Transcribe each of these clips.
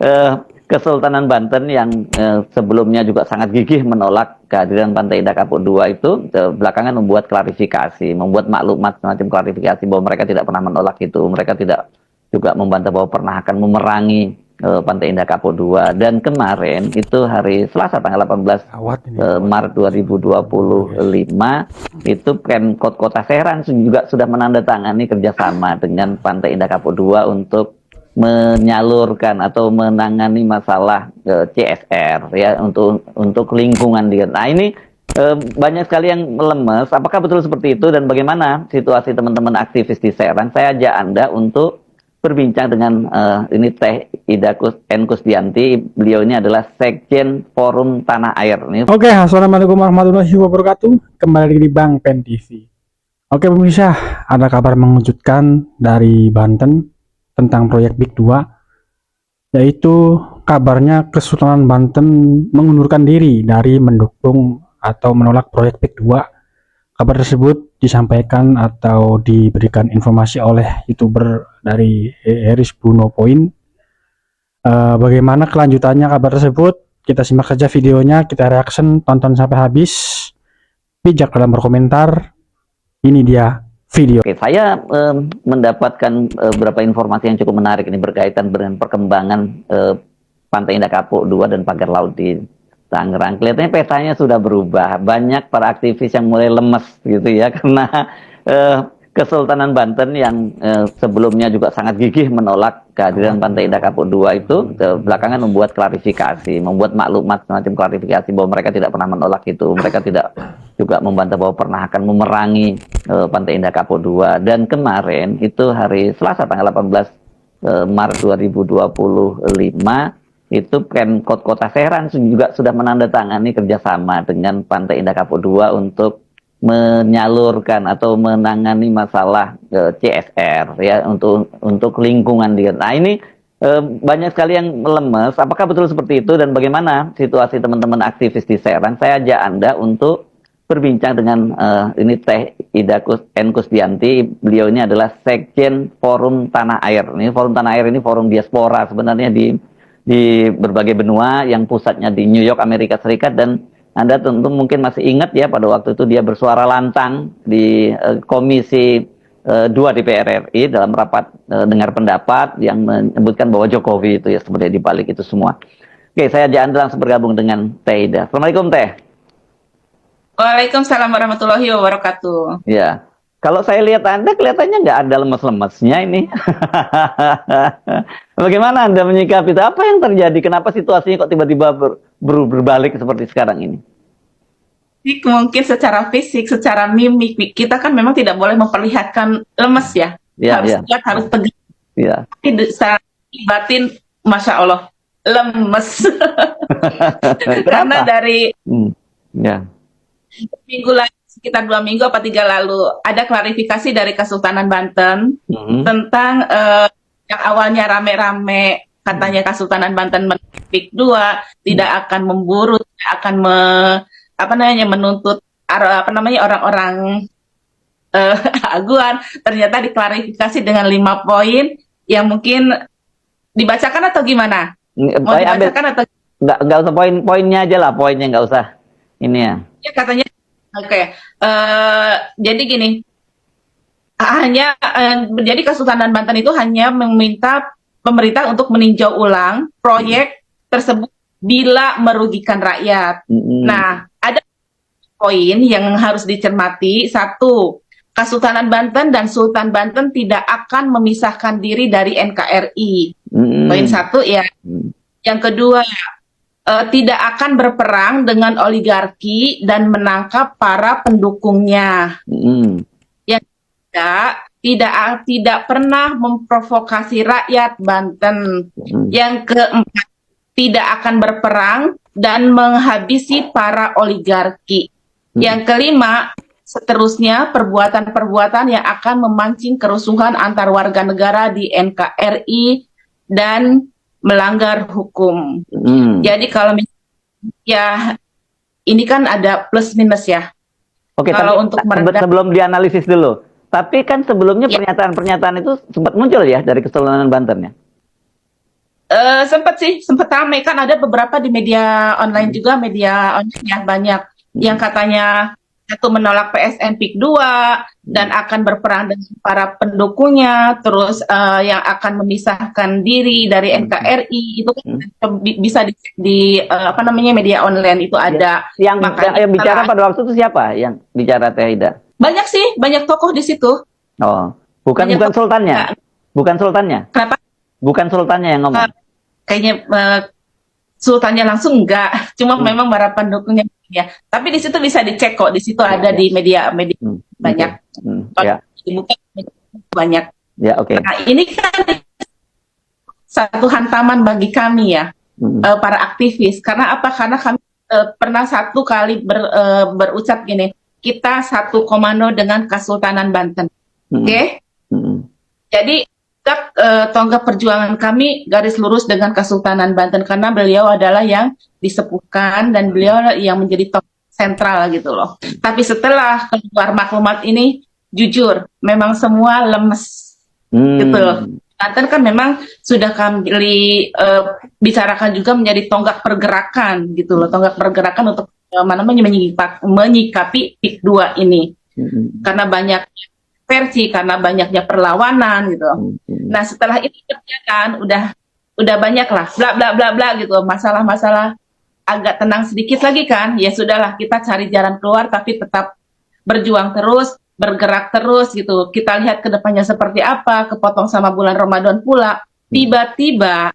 eh, Kesultanan Banten yang sebelumnya juga sangat gigih menolak kehadiran Pantai Indah Kapuk II itu belakangan membuat klarifikasi, membuat maklumat semacam klarifikasi bahwa mereka tidak pernah menolak itu, mereka tidak juga membantah bahwa pernah akan memerangi Pantai Indah Kapuk II. Dan kemarin itu hari Selasa tanggal 18 Maret 2025 itu Pemkot Kota Serang juga sudah menandatangani kerjasama dengan Pantai Indah Kapuk II untuk menyalurkan atau menangani masalah CSR ya untuk lingkungan dia. Nah ini banyak sekali yang lemes. Apakah betul seperti itu dan bagaimana situasi teman-teman aktivis di Serang? Saya ajak Anda untuk berbincang dengan ini Teh Ida N. Kusdianti. Beliau ini adalah Sekjen Forum Tanah Air. Oke, assalamualaikum warahmatullahi wabarakatuh. Kembali lagi di Bang Pen TV. Oke pemirsa, ada kabar mengejutkan dari Banten tentang proyek Big 2, yaitu kabarnya Kesultanan Banten mengundurkan diri dari mendukung atau menolak proyek Big 2. Kabar tersebut disampaikan atau diberikan informasi oleh YouTuber dari Heris Bruno Point. Bagaimana kelanjutannya kabar tersebut? Kita simak saja videonya, kita reaction, tonton sampai habis, bijak dalam berkomentar. Ini dia video. Oke, saya mendapatkan beberapa informasi yang cukup menarik ini berkaitan dengan perkembangan Pantai Indah Kapuk II dan pagar laut di Tangerang. Kelihatannya petanya sudah berubah. Banyak para aktivis yang mulai lemes gitu ya karena Kesultanan Banten yang sebelumnya juga sangat gigih menolak kehadiran Pantai Indah Kapuk II itu belakangan membuat klarifikasi, membuat maklumat semacam klarifikasi bahwa mereka tidak pernah menolak itu, mereka tidak juga membantah bahwa pernah akan memerangi Pantai Indah Kapuk II. Dan kemarin itu hari Selasa tanggal 18 Maret 2025 itu Pemkot Kota Serang juga sudah menandatangani kerjasama dengan Pantai Indah Kapuk II untuk menyalurkan atau menangani masalah CSR ya untuk lingkungan dia. Nah ini banyak sekali yang lemes. Apakah betul seperti itu dan bagaimana situasi teman-teman aktivis di Serang? Saya ajak Anda untuk berbincang dengan ini Teh Ida N. Kusdianti. Beliau ini adalah Sekjen Forum Tanah Air. Ini Forum Tanah Air ini forum diaspora sebenarnya di berbagai benua yang pusatnya di New York, Amerika Serikat. Dan Anda tentu mungkin masih ingat ya pada waktu itu dia bersuara lantang di Komisi 2 DPR RI dalam rapat dengar pendapat yang menyebutkan bahwa Jokowi itu ya sebenarnya dibalik itu semua. Oke, saya ajak Anda langsung bergabung dengan Teh Ida. Assalamualaikum Teh. Waalaikumsalam warahmatullahi wabarakatuh. Ya, kalau saya lihat Anda kelihatannya nggak ada lemes-lemesnya ini. Bagaimana Anda menyikapi itu? Apa yang terjadi? Kenapa situasinya kok tiba-tiba berbalik seperti sekarang ini? Mungkin secara fisik, secara mimik, kita kan memang tidak boleh memperlihatkan lemes ya. Ya, harus ya. kuat, harus tegas. Ya. Tapi secara batin, Masya Allah, lemes. Karena dari Ya. minggu lalu, sekitar 2 minggu apa 3 lalu, ada klarifikasi dari Kesultanan Banten tentang yang awalnya rame-rame katanya Kesultanan Banten Big 2 tidak akan memburu, tidak akan menuntut orang-orang aguan. Ternyata diklarifikasi dengan 5 poin yang mungkin dibacakan atau gimana? Mau dibacakan atau nggak usah poin-poinnya aja lah, poinnya nggak usah ini ya. Ya katanya oke. Jadi gini, jadi Kesultanan Banten itu hanya meminta pemerintah untuk meninjau ulang proyek tersebut bila merugikan rakyat. Nah, ada poin yang harus dicermati. 1, Kesultanan Banten dan Sultan Banten tidak akan memisahkan diri dari NKRI. Poin 1 ya. Yang kedua, tidak akan berperang dengan oligarki dan menangkap para pendukungnya. Yang ketiga, tidak pernah memprovokasi rakyat Banten. Yang keempat, tidak akan berperang dan menghabisi para oligarki. Yang kelima, seterusnya perbuatan-perbuatan yang akan memancing kerusuhan antar warga negara di NKRI dan melanggar hukum. Jadi kalau ya ini kan ada plus minus ya. Oke, kalau tapi untuk meredam, sebelum dianalisis dulu. Tapi kan sebelumnya pernyataan-pernyataan itu sempat muncul ya dari Kesultanan Banten ya. sempat ramai kan, ada beberapa di media online juga, media online yang banyak yang katanya satu menolak PSN PIK 2 dan akan berperang dengan para pendukungnya, terus yang akan memisahkan diri dari NKRI itu kan bisa apa namanya, media online itu ada. Yang Makanya bicara pada waktu itu siapa yang bicara, Teh Ida? banyak sih, banyak tokoh di situ. Oh, bukan Banyak tokoh. sultannya, bukan sultannya, Kenapa? bukan sultannya yang ngomong. Kayaknya sultannya langsung enggak, cuma memang para pendukungnya ya. Tapi di situ bisa dicek kok, di situ ada di media banyak. Ya. Dibuka banyak. Ya, oke. Nah, ini kan satu hantaman bagi kami ya, para aktivis. Karena apa? Karena kami pernah satu kali berucap gini, kita satu komando dengan Kesultanan Banten. Oke? Jadi tonggak perjuangan kami garis lurus dengan Kesultanan Banten, karena beliau adalah yang disepuhkan dan beliau yang menjadi tokoh sentral gitu loh. Tapi setelah keluar maklumat ini, jujur memang semua lemes gitu loh. Banten kan memang sudah kami bicarakan juga menjadi tonggak pergerakan gitu loh, tonggak pergerakan untuk menyikapi PIK 2 ini. Karena banyak versi, karena banyaknya perlawanan gitu. Nah, setelah itu kan udah banyak lah bla bla bla bla gitu, masalah-masalah agak tenang sedikit lagi kan. Ya sudahlah, kita cari jalan keluar tapi tetap berjuang terus, bergerak terus gitu. Kita lihat ke depannya seperti apa, kepotong sama bulan Ramadan pula. Tiba-tiba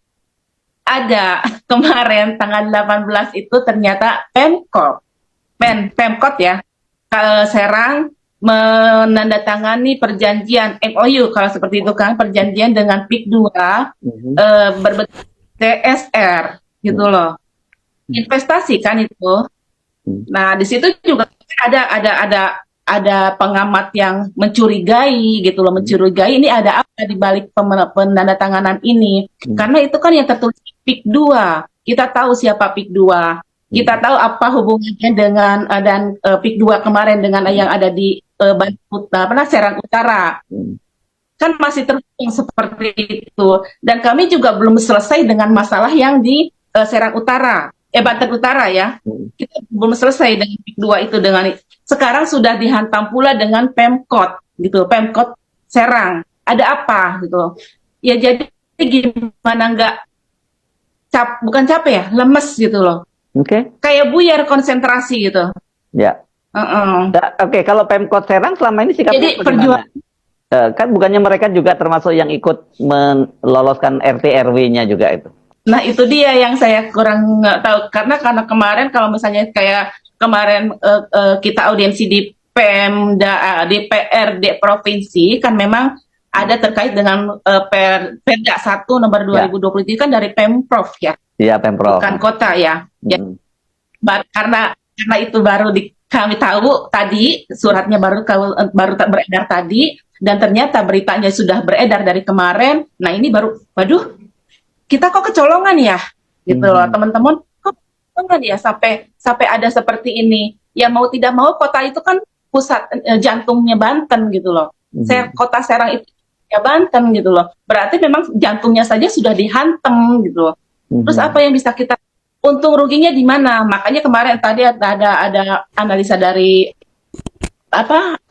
ada kemarin tanggal 18 itu ternyata Pemkot ya, Serang menandatangani perjanjian MOU kalau seperti itu kan, perjanjian dengan PIK 2 berbentuk CSR gitu loh, investasi kan itu. Nah, di situ juga ada pengamat yang mencurigai gitu loh, mencurigai ini ada apa di balik penandatanganan ini, karena itu kan yang tertulis PIK 2. Kita tahu siapa PIK 2. Kita tahu apa hubungannya dengan dan PIK 2 kemarin dengan yang ada di Serang Utara. Kan masih terhubung seperti itu. Dan kami juga belum selesai dengan masalah yang di Serang Utara, Banten Utara ya. Kita belum selesai dengan PIK 2 itu, dengan sekarang sudah dihantam pula dengan Pemkot gitu, Pemkot Serang. Ada apa gitu. Ya jadi gimana nggak bukan capek ya, lemes gitu loh. Oke. Kayak buyar konsentrasi gitu. Ya. Oke, kalau Pemkot Serang selama ini sikapnya jadi perjuangan kan bukannya mereka juga termasuk yang ikut meloloskan RT RW-nya juga itu. Nah, itu dia yang saya kurang tahu, karena kemarin kalau misalnya kayak kemarin kita audiensi di Pemda, DPRD provinsi kan memang ada terkait dengan Perda 1 nomor 2023 kan dari Pemprov ya. Iya, Pemprov. Bukan kota ya. Karena itu baru kami tahu tadi, suratnya baru beredar tadi, dan ternyata beritanya sudah beredar dari kemarin. Nah, ini baru, waduh, kita kok kecolongan ya, gitu loh, teman-teman. Kok kecolongan ya sampai ada seperti ini. Ya mau tidak mau, kota itu kan pusat jantungnya Banten gitu loh. Kota Serang itu ya Banten gitu loh. Berarti memang jantungnya saja sudah dihantam gitu loh. Terus apa yang bisa kita, untung ruginya di mana? Makanya kemarin tadi ada analisa dari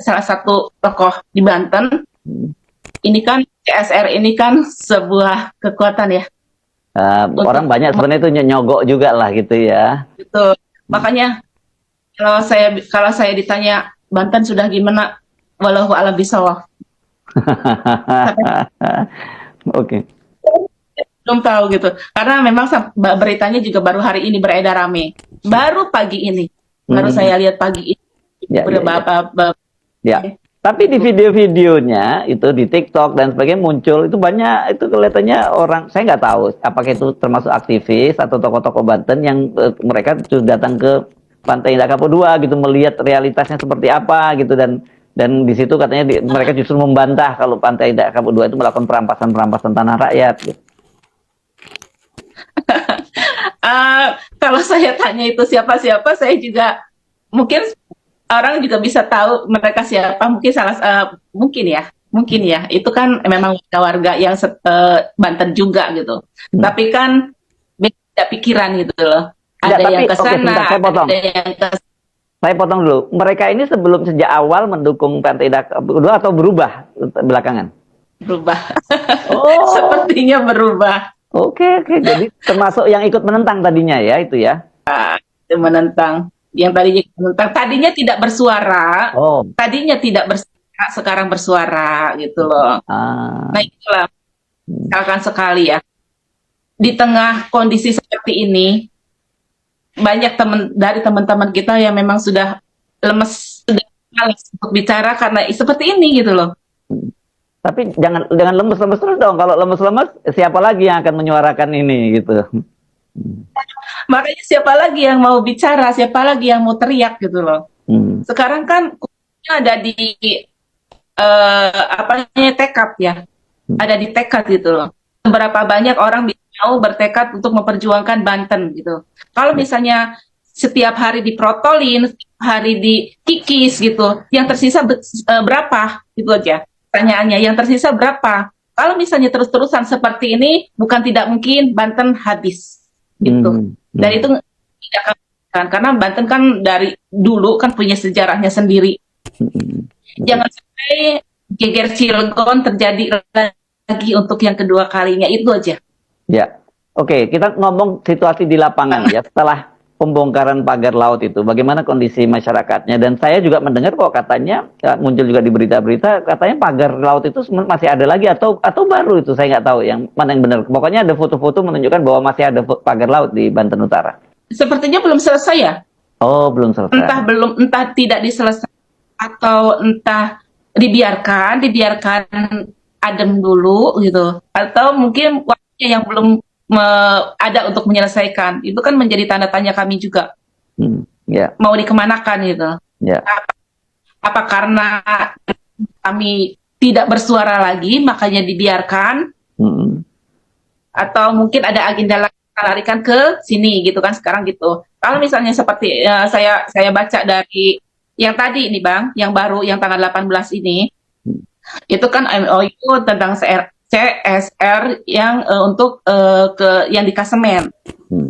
salah satu tokoh di Banten. Ini kan CSR ini kan sebuah kekuatan ya. Orang banyak sebenarnya itu nyogok juga lah gitu ya. Gitu. Makanya kalau saya ditanya Banten sudah gimana, walau a'lam bishawab. Oke. Belum tahu gitu, karena memang beritanya juga baru hari ini beredar rame, baru pagi ini, baru saya lihat pagi ini. Tapi di video-videonya itu di TikTok dan sebagainya muncul itu banyak, itu kelihatannya orang, saya nggak tahu apakah itu termasuk aktivis atau tokoh-tokoh Banten yang mereka sudah datang ke Pantai Indah Kapuk 2 gitu, melihat realitasnya seperti apa gitu, dan di situ katanya mereka justru membantah kalau Pantai Indah Kapuk 2 itu melakukan perampasan tanah rakyat gitu. Kalau saya tanya itu siapa-siapa, saya juga mungkin orang juga bisa tahu mereka siapa, mungkin mungkin ya Mungkin ya, itu kan memang warga yang Banten juga gitu. Tapi kan beda pikiran gitu loh. Enggak, Ada tapi yang ke oke sana, sebentar saya potong. ada yang ke Saya potong dulu. Mereka ini sejak awal mendukung Pantai Indah Kapuk 2 atau berubah belakangan? berubah. Oh, Sepertinya berubah. oke oke. Jadi termasuk yang ikut menentang tadinya ya itu ya. Itu menentang. Yang tadinya menentang, tadinya tidak bersuara, Oh, sekarang bersuara gitu loh. ah, Nah itulah, misalkan sekali ya, di tengah kondisi seperti ini, banyak dari teman-teman kita yang memang sudah lemes, sudah malas untuk bicara karena seperti ini gitu loh. tapi jangan jangan lemes-lemes terus dong. Kalau lemes-lemes, siapa lagi yang akan menyuarakan ini gitu? Makanya siapa lagi yang mau bicara, siapa lagi yang mau teriak gitu loh. Hmm, Sekarang kan kuncinya ada di apa namanya, tekad ya, ada di tekad gitu loh. Seberapa banyak orang mau bertekad untuk memperjuangkan Banten gitu. Kalau misalnya setiap hari diprotolin, setiap hari dikikis gitu, yang tersisa berapa? Itu aja pertanyaannya, yang tersisa berapa? Kalau misalnya terus-terusan seperti ini, bukan tidak mungkin Banten habis gitu. Dan itu tidak akan, karena Banten kan dari dulu kan punya sejarahnya sendiri. Jangan sampai geger Cilegon terjadi lagi untuk yang kedua kalinya, itu aja. ya. Oke, kita ngomong situasi di lapangan ya. Setelah pembongkaran pagar laut itu, bagaimana kondisi masyarakatnya? Dan saya juga mendengar kok katanya ya, muncul juga di berita-berita, katanya pagar laut itu masih ada lagi atau baru itu saya nggak tahu yang mana yang benar. Pokoknya ada foto-foto menunjukkan bahwa masih ada pagar laut di Banten Utara. Sepertinya belum selesai ya. Oh, belum selesai. Entah tidak diselesaikan atau entah dibiarkan adem dulu gitu. Atau mungkin waktunya yang belum ada untuk menyelesaikan. Itu kan menjadi tanda tanya kami juga. Ya, Mau dikemanakan gitu. ya. Apa karena kami tidak bersuara lagi makanya dibiarkan, atau mungkin ada agenda larikan ke sini gitu kan sekarang gitu. Kalau misalnya seperti saya baca dari yang tadi ini Bang, yang baru yang tanggal 18 ini, itu kan MOU tentang CSR yang untuk yang di Kasemen.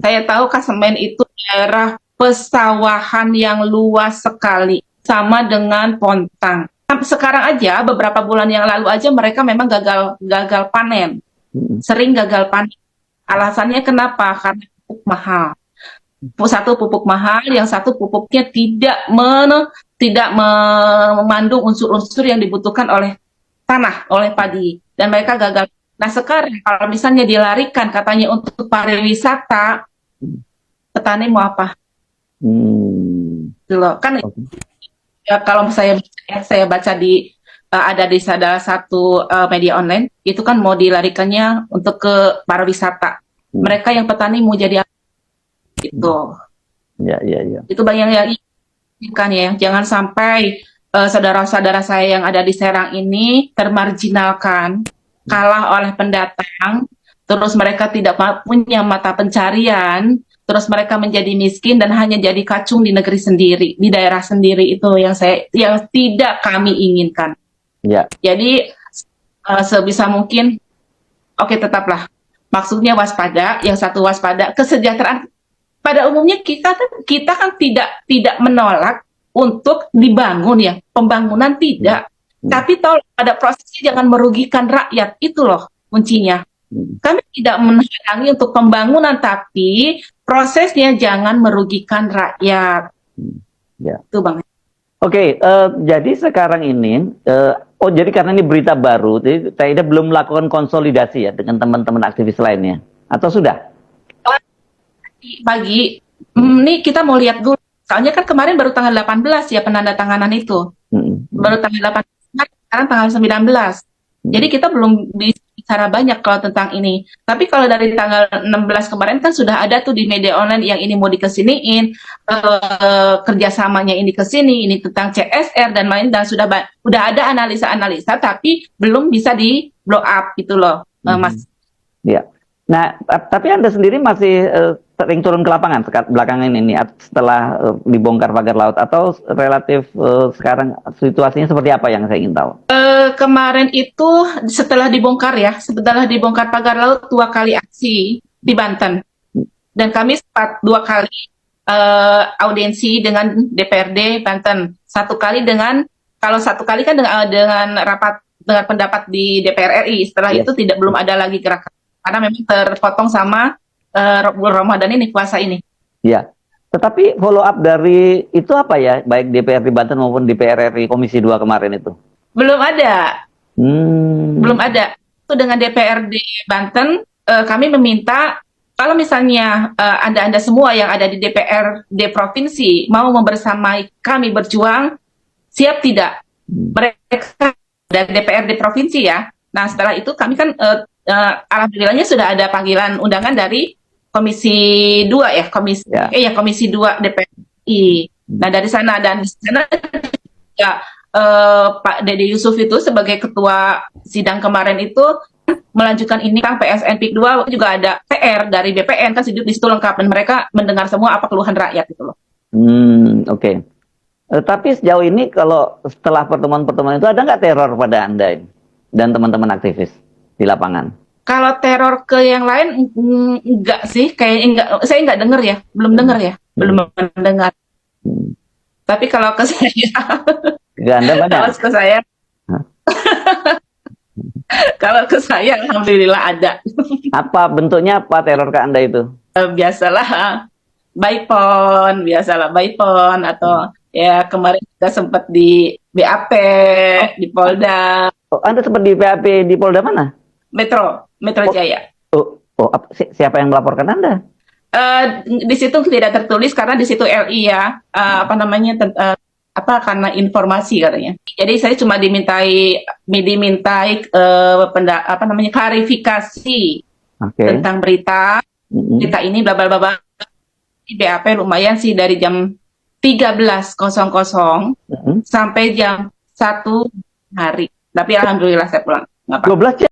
Saya tahu Kasemen itu daerah pesawahan yang luas sekali, sama dengan Pontang. Sekarang aja beberapa bulan yang lalu aja mereka memang gagal panen, sering gagal panen. Alasannya kenapa? Karena pupuk mahal. Satu pupuk mahal, yang satu pupuknya tidak mengandung unsur-unsur yang dibutuhkan oleh tanah, oleh padi, dan mereka gagal. Nah sekarang kalau misalnya dilarikan katanya untuk pariwisata, petani mau apa? Gitu loh. Kan ya, kalau saya baca di ada di salah satu media online, itu kan mau dilarikannya untuk ke pariwisata. Mereka yang petani mau jadi apa? Itu. Ya. Itu banyak yang kan ya. Jangan sampai saudara-saudara saya yang ada di Serang ini termarginalkan, kalah oleh pendatang, terus mereka tidak punya mata pencarian, terus mereka menjadi miskin dan hanya jadi kacung di negeri sendiri, di daerah sendiri. Itu yang tidak kami inginkan. Ya. Jadi sebisa mungkin, oke, tetaplah. Maksudnya waspada, yang satu waspada, kesejahteraan. Pada umumnya kita kan tidak menolak untuk dibangun ya, pembangunan tidak. Tapi tolong pada prosesnya jangan merugikan rakyat, itu loh kuncinya. Kami tidak menghalangi untuk pembangunan, tapi prosesnya jangan merugikan rakyat. Ya. Itu Bang. Oke, jadi sekarang ini, jadi karena ini berita baru, jadi Taida belum melakukan konsolidasi ya dengan teman-teman aktivis lainnya, atau sudah? Pagi, ini kita mau lihat dulu. Soalnya kan kemarin baru tanggal 18 ya penandatanganan itu. Baru tanggal 18, sekarang tanggal 19. Jadi kita belum bisa bicara banyak kalau tentang ini. Tapi kalau dari tanggal 16 kemarin kan sudah ada tuh di media online yang ini mau dikesiniin, kerjasamanya ini kesini, ini tentang CSR dan lain, dan sudah ada analisa-analisa, tapi belum bisa di blow up gitu loh, Mas. Ya. Nah, tapi Anda sendiri masih sering turun ke lapangan belakangan ini setelah dibongkar pagar laut, atau relatif sekarang situasinya seperti apa yang saya ingin tahu? Kemarin itu setelah dibongkar pagar laut 2 kali aksi di Banten, dan kami sempat 2 kali audiensi dengan DPRD Banten. Satu kali kan dengan rapat dengan pendapat di DPR RI. Setelah Yes. itu belum ada lagi gerakan karena memang terpotong sama bulan Ramadan ini, puasa ini. Ya. Tetapi follow up dari itu apa ya, baik DPRD Banten maupun DPR RI Komisi 2 kemarin itu? Belum ada. Hmm. Belum ada. Itu dengan DPRD Banten, kami meminta kalau misalnya Anda semua yang ada di DPRD provinsi mau membersamai kami berjuang, siap tidak? Mereka dari DPRD provinsi ya. Nah, setelah itu kami kan alhamdulillahnya sudah ada panggilan undangan dari Komisi 2 ya, Komisi 2 DPRI. Nah, dari sana dan di sana ya, Pak Dede Yusuf itu sebagai ketua sidang kemarin itu melanjutkan ini kan PSN PIK 2 juga ada PR dari BPN kan, di situ lengkap dan mereka mendengar semua apa keluhan rakyat itu loh. Oke. Tapi sejauh ini kalau setelah pertemuan-pertemuan itu ada nggak teror pada Anda dan teman-teman aktivis di lapangan? Kalau teror ke yang lain enggak sih, kayaknya enggak. Saya enggak dengar ya, belum dengar ya, belum mendengar. Tapi kalau ke saya, Ke Anda kalau banyak? ke saya, kalau ke saya alhamdulillah ada. Apa bentuknya, apa teror ke Anda itu? Biasalah biasalah byphone atau ya kemarin kita sempat di BAP, di Polda Oh, Anda sempat di PAP di Polda mana? Metro Jaya. Siapa yang melaporkan Anda? Di situ tidak tertulis karena di situ LI ya, karena informasi katanya. Jadi saya cuma dimintai klarifikasi tentang berita ini bla bla bla. Di BAP lumayan sih dari jam 13.00 sampai jam 1 hari. Tapi alhamdulillah saya pulang. Nggak apa-apa. 12 jam?